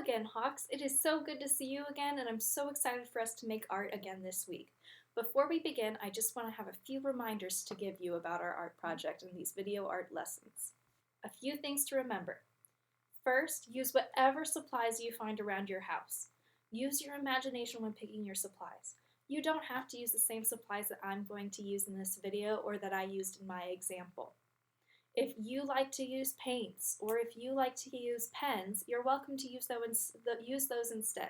again, Hawks. It is so good to see you again, and I'm so excited for us to make art again this week. Before we begin, I just want to have a few reminders to give you about our art project and these video art lessons. A few things to remember. First, use whatever supplies you find around your house. Use your imagination when picking your supplies. You don't have to use the same supplies that I'm going to use in this video or that I used in my example. If you like to use paints or if you like to use pens, you're welcome to use those instead.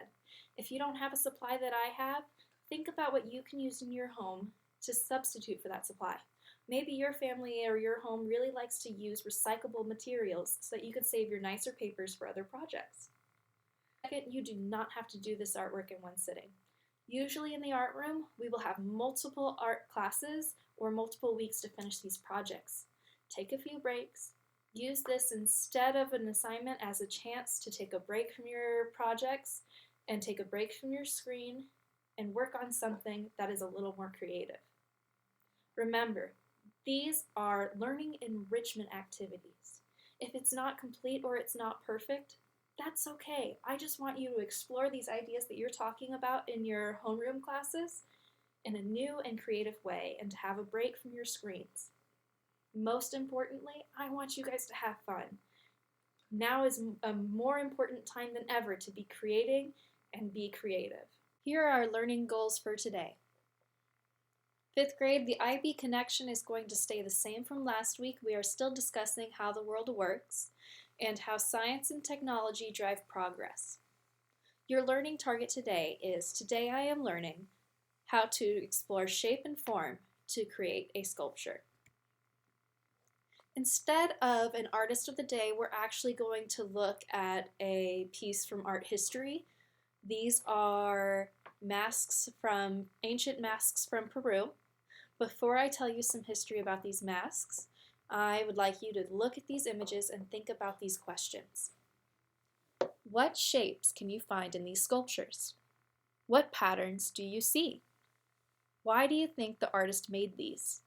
If you don't have a supply that I have, think about what you can use in your home to substitute for that supply. Maybe your family or your home really likes to use recyclable materials so that you can save your nicer papers for other projects. Second, you do not have to do this artwork in one sitting. Usually in the art room, we will have multiple art classes or multiple weeks to finish these projects. Take a few breaks. Use this instead of an assignment as a chance to take a break from your projects and take a break from your screen and work on something that is a little more creative. Remember, these are learning enrichment activities. If it's not complete or it's not perfect, that's okay. I just want you to explore these ideas that you're talking about in your homeroom classes in a new and creative way and to have a break from your screens. Most importantly, I want you guys to have fun. Now is a more important time than ever to be creating and be creative. Here are our learning goals for today. 5th grade, the IB connection is going to stay the same from last week. We are still discussing how the world works and how science and technology drive progress. Your learning target today is, today I am learning how to explore shape and form to create a sculpture. Instead of an artist of the day, we're actually going to look at a piece from art history. These are ancient masks from Peru. Before I tell you some history about these masks, I would like you to look at these images and think about these questions. What shapes can you find in these sculptures? What patterns do you see? Why do you think the artist made these?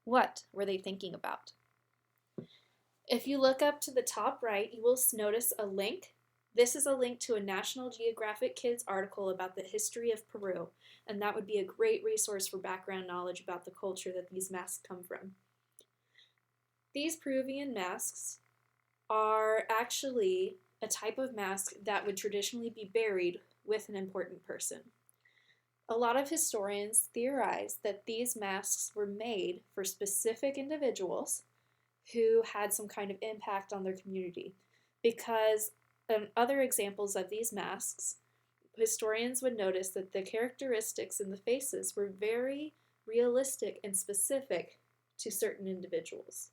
What were they thinking about? If you look up to the top right, you will notice a link. This is a link to a National Geographic Kids article about the history of Peru, and that would be a great resource for background knowledge about the culture that these masks come from. These Peruvian masks are actually a type of mask that would traditionally be buried with an important person. A lot of historians theorize that these masks were made for specific individuals who had some kind of impact on their community. Because other examples of these masks, historians would notice that the characteristics in the faces were very realistic and specific to certain individuals.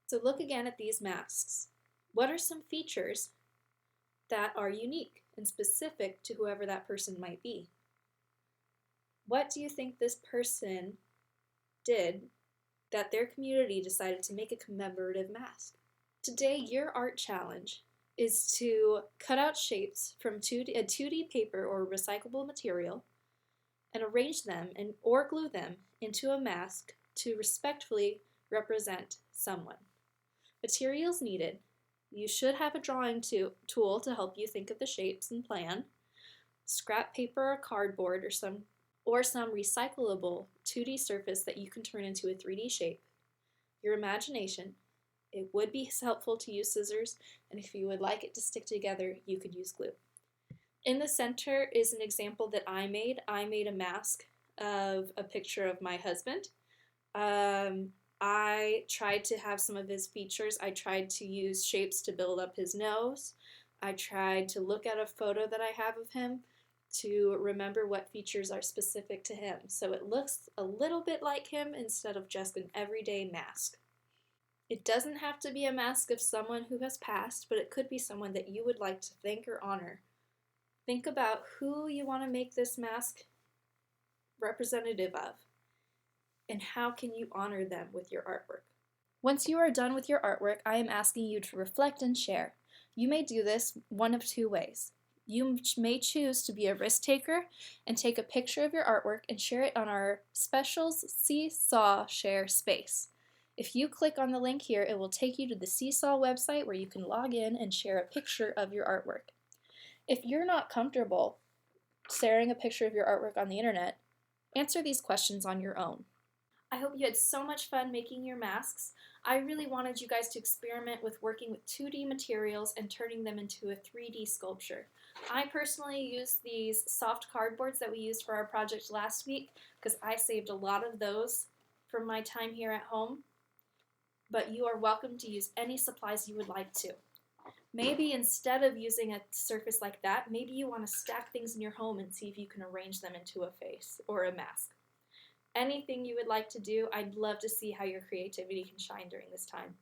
So look again at these masks. What are some features that are unique and specific to whoever that person might be? What do you think this person did that their community decided to make a commemorative mask? Today, your art challenge is to cut out shapes from a 2D paper or recyclable material and arrange them or glue them into a mask to respectfully represent someone. Materials needed. You should have a drawing tool to help you think of the shapes and plan, scrap paper or cardboard or some recyclable 2D surface that you can turn into a 3D shape. Your imagination. It would be helpful to use scissors, and if you would like it to stick together, you could use glue. In the center is an example that I made. I made a mask of a picture of my husband. I tried to have some of his features. I tried to use shapes to build up his nose. I tried to look at a photo that I have of him to remember what features are specific to him. So it looks a little bit like him instead of just an everyday mask. It doesn't have to be a mask of someone who has passed, but it could be someone that you would like to thank or honor. Think about who you want to make this mask representative of, and how can you honor them with your artwork. Once you are done with your artwork, I am asking you to reflect and share. You may do this one of two ways. You may choose to be a risk taker and take a picture of your artwork and share it on our Specials Seesaw Share space. If you click on the link here, it will take you to the Seesaw website where you can log in and share a picture of your artwork. If you're not comfortable sharing a picture of your artwork on the internet, answer these questions on your own. I hope you had so much fun making your masks. I really wanted you guys to experiment with working with 2D materials and turning them into a 3D sculpture. I personally used these soft cardboards that we used for our project last week because I saved a lot of those from my time here at home. But you are welcome to use any supplies you would like to. Maybe instead of using a surface like that, maybe you want to stack things in your home and see if you can arrange them into a face or a mask. Anything you would like to do, I'd love to see how your creativity can shine during this time.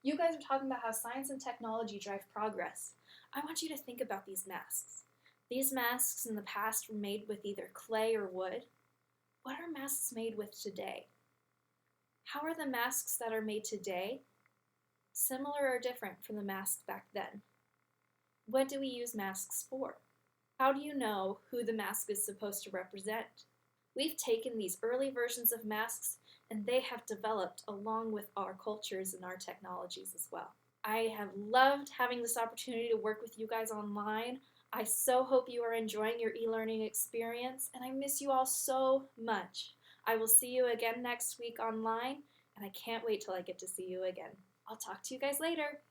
You guys are talking about how science and technology drive progress. I want you to think about these masks. These masks in the past were made with either clay or wood. What are masks made with today? How are the masks that are made today similar or different from the masks back then? What do we use masks for? How do you know who the mask is supposed to represent? We've taken these early versions of masks and they have developed along with our cultures and our technologies as well. I have loved having this opportunity to work with you guys online. I so hope you are enjoying your e-learning experience, and I miss you all so much. I will see you again next week online, and I can't wait till I get to see you again. I'll talk to you guys later.